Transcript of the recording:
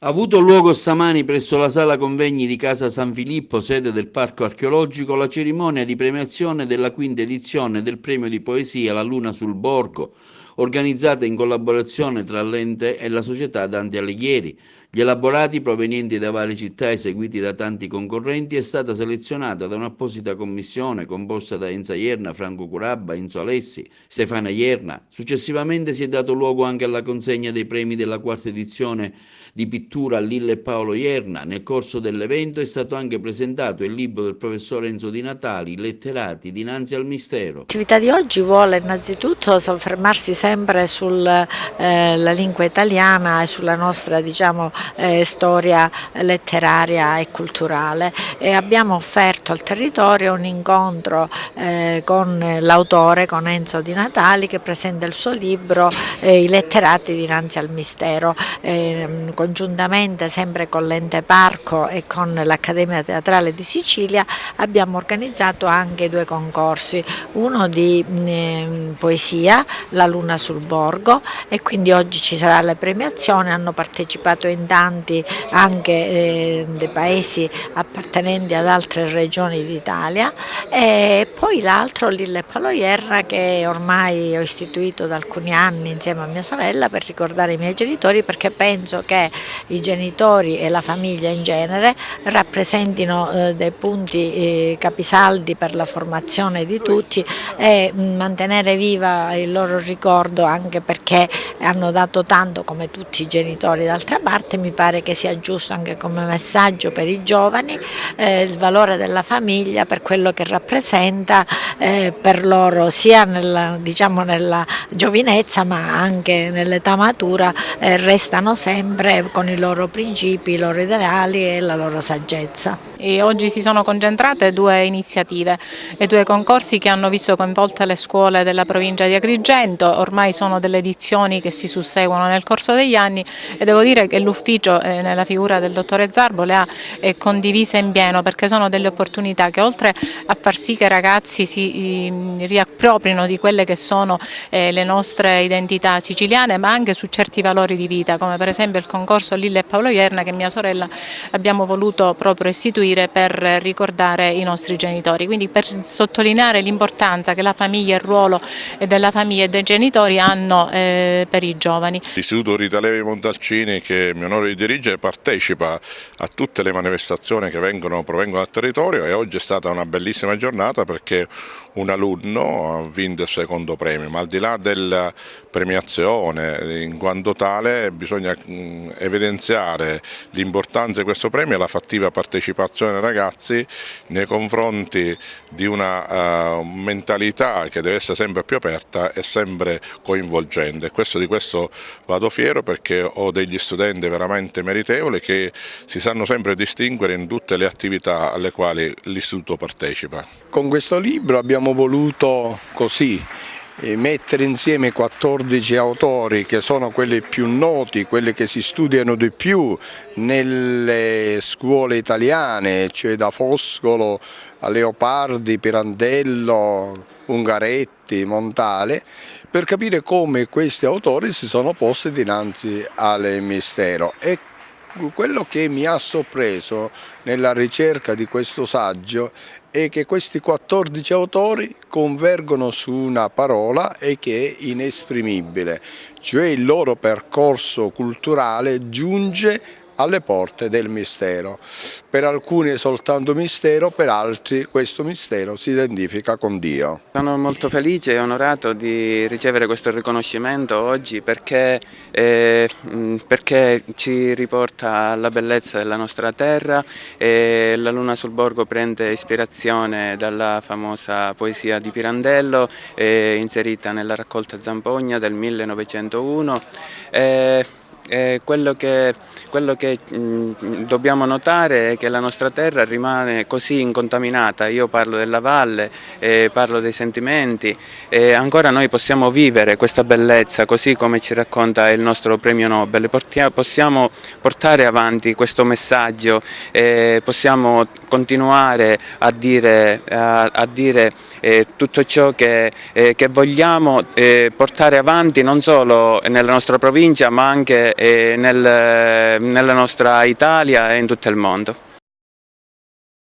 Ha avuto luogo stamani presso la sala convegni di Casa San Filippo, sede del Parco Archeologico, la cerimonia di premiazione della quinta edizione del premio di poesia La Luna sul Borgo, organizzata in collaborazione tra l'ente e la società Dante Alighieri. Gli elaborati provenienti da varie città eseguiti da tanti concorrenti è stata selezionata da un'apposita commissione composta da Enza Ierna, Franco Curabba, Enzo Alessi, Stefana Ierna. Successivamente si è dato luogo anche alla consegna dei premi della quarta edizione di pittura a Lille e Paolo Ierna. Nel corso dell'evento è stato anche presentato il libro del professor Enzo Di Natali, Letterati dinanzi al mistero. L'attività di oggi vuole innanzitutto soffermarsi sempre sulla lingua italiana e sulla nostra storia letteraria e culturale, e abbiamo offerto al territorio un incontro con l'autore, con Enzo Di Natali, che presenta il suo libro I letterati dinanzi al mistero. Congiuntamente sempre con l'Ente Parco e con l'Accademia Teatrale di Sicilia abbiamo organizzato anche due concorsi, uno di poesia, La Luna sul Borgo, e quindi oggi ci sarà la premiazione. Hanno partecipato in tanti anche dei paesi appartenenti ad altre regioni d'Italia, e poi l'altro Lille e Paolo Ierna, che ormai ho istituito da alcuni anni insieme a mia sorella per ricordare i miei genitori, perché penso che i genitori e la famiglia in genere rappresentino dei punti capisaldi per la formazione di tutti, e mantenere viva il loro ricordo, anche perché hanno dato tanto come tutti i genitori. D'altra parte mi pare che sia giusto anche come messaggio per i giovani il valore della famiglia per quello che rappresenta per loro, sia nella giovinezza ma anche nell'età matura. Restano sempre con i loro principi, i loro ideali e la loro saggezza. E oggi si sono concentrate due iniziative e due concorsi che hanno visto coinvolte le scuole della provincia di Agrigento. Ormai sono delle edizioni che si susseguono nel corso degli anni, e devo dire che l'ufficio nella figura del dottore Zarbo le ha condivise in pieno, perché sono delle opportunità che, oltre a far sì che i ragazzi si riapproprino di quelle che sono le nostre identità siciliane, ma anche su certi valori di vita, come per esempio il concorso Lille e Paolo Ierna, che mia sorella abbiamo voluto proprio istituire per ricordare i nostri genitori, quindi per sottolineare l'importanza che la famiglia e il ruolo della famiglia e dei genitori hanno per i giovani. L'Istituto Rita Levi Montalcini, che mi onoro di dirigere, partecipa a tutte le manifestazioni che provengono dal territorio, e oggi è stata una bellissima giornata perché un alunno ha vinto il secondo premio, ma al di là della premiazione in quanto tale bisogna evidenziare l'importanza di questo premio e la fattiva partecipazione dei ragazzi nei confronti di una mentalità che deve essere sempre più aperta e sempre coinvolgente. Di questo vado fiero, perché ho degli studenti veramente meritevoli che si sanno sempre distinguere in tutte le attività alle quali l'istituto partecipa. Con questo libro abbiamo voluto mettere insieme 14 autori che sono quelli più noti, quelli che si studiano di più nelle scuole italiane, cioè da Foscolo a Leopardi, Pirandello, Ungaretti, Montale, per capire come questi autori si sono posti dinanzi al mistero. E quello che mi ha sorpreso nella ricerca di questo saggio è che questi 14 autori convergono su una parola e che è inesprimibile, cioè il loro percorso culturale giunge alle porte del mistero. Per alcuni è soltanto mistero, per altri questo mistero si identifica con Dio. Sono molto felice e onorato di ricevere questo riconoscimento oggi perché ci riporta alla bellezza della nostra terra, e La Luna sul Borgo prende ispirazione dalla famosa poesia di Pirandello inserita nella raccolta Zampogna del 1901. Quello che dobbiamo notare è che la nostra terra rimane così incontaminata. Io parlo della valle, parlo dei sentimenti, e ancora noi possiamo vivere questa bellezza così come ci racconta il nostro premio Nobel. Possiamo portare avanti questo messaggio, possiamo continuare a dire tutto ciò che vogliamo portare avanti non solo nella nostra provincia ma anche nella nostra Italia e in tutto il mondo.